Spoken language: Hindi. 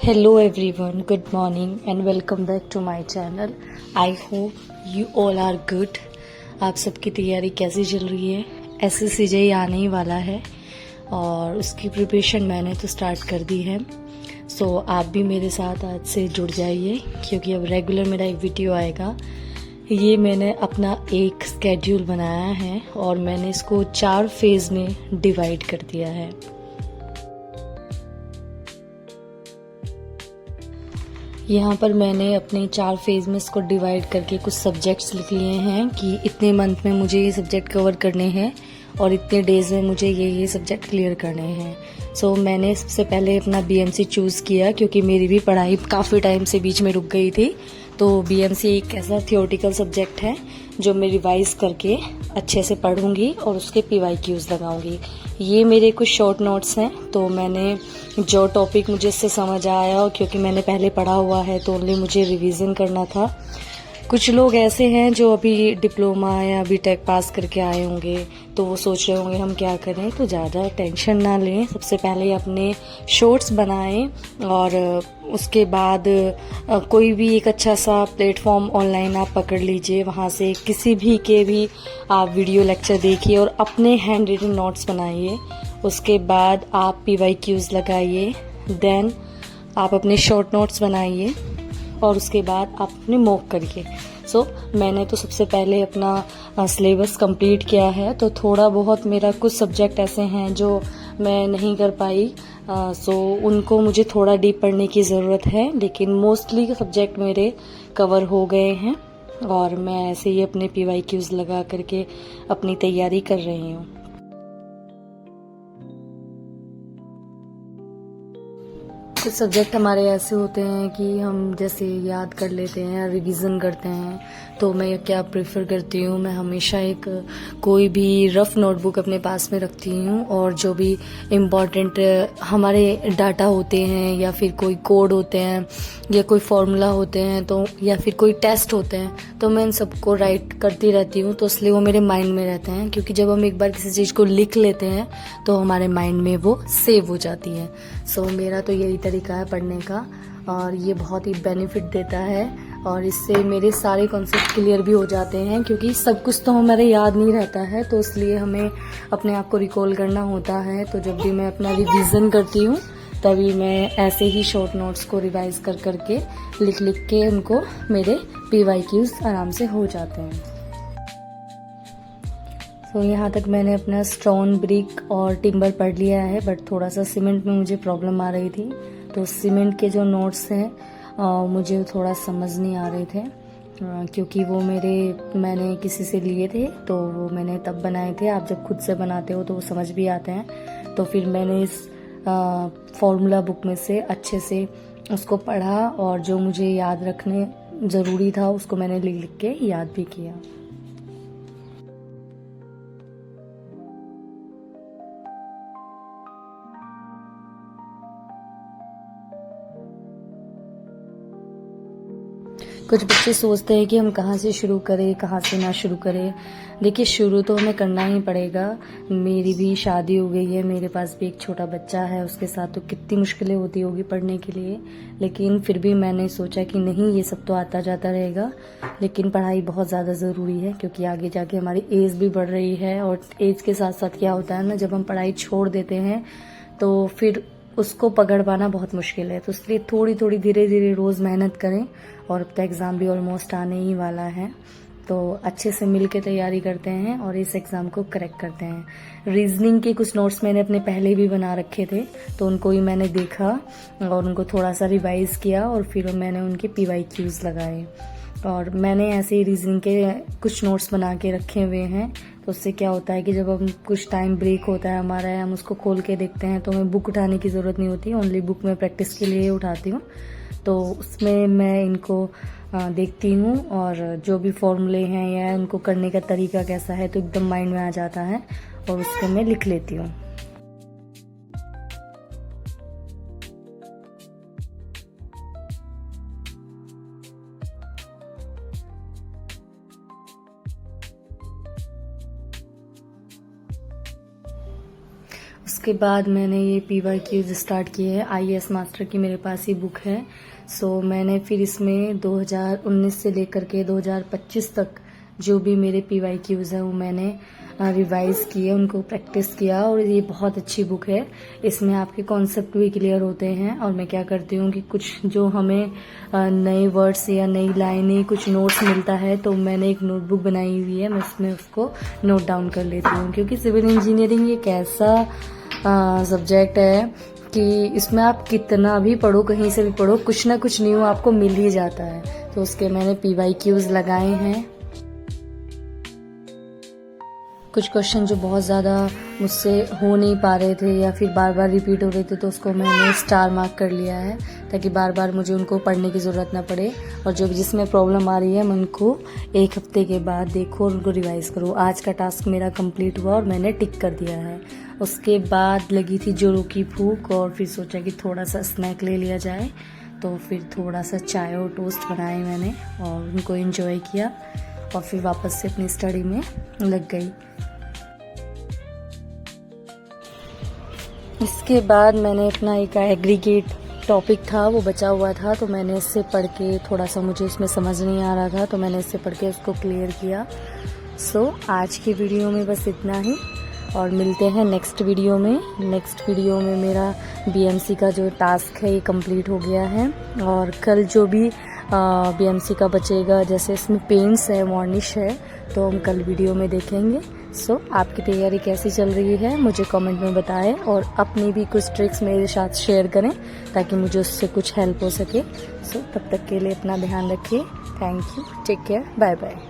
Hello everyone, good morning and welcome back to my channel. I hope you all are good. आप सबकी तैयारी कैसी चल रही है? SSCJ आने ही वाला है और उसकी प्रिपरेशन मैंने तो स्टार्ट कर दी है. सो आप भी मेरे साथ आज से जुड़ जाइए क्योंकि अब रेगुलर मेरा एक वीडियो आएगा. ये मैंने अपना एक स्केड्यूल बनाया है और मैंने इसको 4 फेज़ में डिवाइड कर दिया है. यहाँ पर मैंने अपने 4 फेज़ में इसको डिवाइड करके कुछ सब्जेक्ट्स लिख लिए हैं कि इतने मंथ में मुझे ये सब्जेक्ट कवर करने हैं और इतने डेज़ में मुझे ये सब्जेक्ट क्लियर करने हैं. सो मैंने सबसे पहले अपना बीएमसी चूज़ किया क्योंकि मेरी भी पढ़ाई काफ़ी टाइम से बीच में रुक गई थी. तो बीएमसी एक ऐसा थियोरेटिकल सब्जेक्ट है जो मैं रिवाइज करके अच्छे से पढ़ूंगी और उसके PYQs लगाऊंगी. ये मेरे कुछ शॉर्ट नोट्स हैं तो मैंने जो टॉपिक मुझे इससे समझ आया और क्योंकि मैंने पहले पढ़ा हुआ है तो ओनली मुझे रिवीजन करना था. कुछ लोग ऐसे हैं जो अभी डिप्लोमा या बीटेक पास करके आए होंगे तो वो सोच रहे होंगे हम क्या करें, तो ज़्यादा टेंशन ना लें. सबसे पहले अपने शॉर्ट्स बनाएं और उसके बाद कोई भी एक अच्छा सा प्लेटफॉर्म ऑनलाइन आप पकड़ लीजिए, वहाँ से किसी भी के भी आप वीडियो लेक्चर देखिए और अपने हैंड रिटन नोट्स बनाइए. उसके बाद आप PYQs लगाइए, देन आप अपने शॉर्ट नोट्स बनाइए और उसके बाद आप अपने मॉक करिए. सो मैंने तो सबसे पहले अपना सिलेबस कंप्लीट किया है. तो थोड़ा बहुत मेरा कुछ सब्जेक्ट ऐसे हैं जो मैं नहीं कर पाई, सो उनको मुझे थोड़ा डीप पढ़ने की ज़रूरत है, लेकिन मोस्टली सब्जेक्ट मेरे कवर हो गए हैं और मैं ऐसे ही अपने PYQs लगा करके अपनी तैयारी कर रही हूँ. कुछ सब्जेक्ट हमारे ऐसे होते हैं कि हम जैसे याद कर लेते हैं या रिवीजन करते हैं. तो मैं क्या प्रेफर करती हूँ, मैं हमेशा एक कोई भी रफ नोटबुक अपने पास में रखती हूँ और जो भी इम्पॉर्टेंट हमारे डाटा होते हैं या फिर कोई कोड होते हैं या कोई फॉर्मूला होते हैं तो या फिर कोई टेस्ट होते हैं तो मैं इन सबको राइट करती रहती हूँ. तो इसलिए वो मेरे माइंड में रहते हैं क्योंकि जब हम एक बार किसी चीज़ को लिख लेते हैं तो हमारे माइंड में वो सेव हो जाती है. सो मेरा तो यही तरीका है पढ़ने का और ये बहुत ही बेनिफिट देता है और इससे मेरे सारे कॉन्सेप्ट क्लियर भी हो जाते हैं क्योंकि सब कुछ तो हमारे याद नहीं रहता है, तो इसलिए हमें अपने आप को रिकॉल करना होता है. तो जब भी मैं अपना रिवीजन करती हूँ तभी मैं ऐसे ही शॉर्ट नोट्स को रिवाइज कर करके लिख के उनको मेरे PYQs आराम से हो जाते हैं. तो यहाँ तक मैंने अपना स्टोन, ब्रिक और टिम्बर पढ़ लिया है, बट थोड़ा सा सीमेंट में मुझे प्रॉब्लम आ रही थी. तो सीमेंट के जो नोट्स हैं मुझे थोड़ा समझ नहीं आ रहे थे क्योंकि वो मैंने किसी से लिए थे तो वो मैंने तब बनाए थे. आप जब खुद से बनाते हो तो वो समझ भी आते हैं. तो फिर मैंने इस फॉर्मूला बुक में से अच्छे से उसको पढ़ा और जो मुझे याद रखने ज़रूरी था उसको मैंने लिख के याद भी किया. कुछ बच्चे सोचते हैं कि हम कहाँ से शुरू करें, कहाँ से ना शुरू करें. देखिए, शुरू तो हमें करना ही पड़ेगा. मेरी भी शादी हो गई है, मेरे पास भी एक छोटा बच्चा है, उसके साथ तो कितनी मुश्किलें होती होगी पढ़ने के लिए. लेकिन फिर भी मैंने सोचा कि नहीं, ये सब तो आता जाता रहेगा, लेकिन पढ़ाई बहुत ज़्यादा ज़रूरी है क्योंकि आगे जाके हमारी एज भी बढ़ रही है और एज के साथ साथ क्या होता है ना, जब हम पढ़ाई छोड़ देते हैं तो फिर उसको पकड़ पाना बहुत मुश्किल है. तो इसलिए थोड़ी थोड़ी धीरे धीरे रोज़ मेहनत करें और अब तक एग्ज़ाम भी ऑलमोस्ट आने ही वाला है. तो अच्छे से मिल के तैयारी करते हैं और इस एग्ज़ाम को करेक्ट करते हैं. रीजनिंग के कुछ नोट्स मैंने अपने पहले भी बना रखे थे तो उनको ही मैंने देखा और उनको थोड़ा सा रिवाइज़ किया और फिर मैंने उनके PYQs लगाए. और मैंने ऐसे ही रीजनिंग के कुछ नोट्स बना के रखे हुए हैं. तो उससे क्या होता है कि जब हम कुछ टाइम ब्रेक होता है हमारा, हम उसको खोल के देखते हैं तो हमें बुक उठाने की ज़रूरत नहीं होती. ओनली बुक में प्रैक्टिस के लिए उठाती हूँ. तो उसमें मैं इनको देखती हूँ और जो भी फॉर्मूले हैं या उनको करने का तरीका कैसा है तो एकदम माइंड में आ जाता है और उसको मैं लिख लेती हूँ. उसके बाद मैंने ये PYQs स्टार्ट किए हैं। IAS मास्टर की मेरे पास ही बुक है। सो मैंने फिर इसमें 2019 से लेकर के 2025 तक जो भी मेरे PYQs हैं वो मैंने रिवाइज किए, उनको प्रैक्टिस किया। और ये बहुत अच्छी बुक है, इसमें आपके कॉन्सेप्ट भी क्लियर होते हैं। और मैं क्या करती हूँ कि कुछ जो हमें नए वर्ड्स या नई लाइनें कुछ नोट्स मिलता है तो मैंने एक नोटबुक बनाई हुई है, मैं उसमें उसको नोट डाउन कर लेती हूँ। क्योंकि सिविल इंजीनियरिंग एक ऐसा सब्जेक्ट है कि इसमें आप कितना भी पढ़ो, कहीं से भी पढ़ो, कुछ ना कुछ न्यू आपको मिल ही जाता है। तो उसके मैंने PYQs लगाए हैं। कुछ क्वेश्चन जो बहुत ज़्यादा मुझसे हो नहीं पा रहे थे या फिर बार बार रिपीट हो रहे थे तो उसको मैंने स्टार मार्क कर लिया है, ताकि बार बार मुझे उनको पढ़ने की ज़रूरत ना पड़े। और जो जिसमें प्रॉब्लम आ रही है मैं उनको एक हफ्ते के बाद देखो और उनको रिवाइज करो। आज का टास्क मेरा कंप्लीट हुआ और मैंने टिक कर दिया है। उसके बाद लगी थी जोरों की भूख और फिर सोचा कि थोड़ा सा स्नैक ले लिया जाए, तो फिर थोड़ा सा चाय और टोस्ट बनाए मैंने और उनको एंजॉय किया और फिर वापस से अपनी स्टडी में लग गई। इसके बाद मैंने अपना एक एग्रीगेट टॉपिक था वो बचा हुआ था, तो मैंने इससे पढ़ के थोड़ा सा मुझे उसमें समझ नहीं आ रहा था तो मैंने इससे पढ़ के उसको क्लियर किया। सो आज की वीडियो में बस इतना ही और मिलते हैं नेक्स्ट वीडियो में। नेक्स्ट वीडियो में मेरा BMC का जो टास्क है ये कंप्लीट हो गया है और कल जो भी BMC का बचेगा, जैसे इसमें पेंट्स है, वार्निश है, तो हम कल वीडियो में देखेंगे। सो आपकी तैयारी कैसी चल रही है मुझे कमेंट में बताएं और अपनी भी कुछ ट्रिक्स मेरे साथ शेयर करें ताकि मुझे उससे कुछ हेल्प हो सके। सो तब तक के लिए अपना ध्यान रखिए। Thank you, take care, bye bye.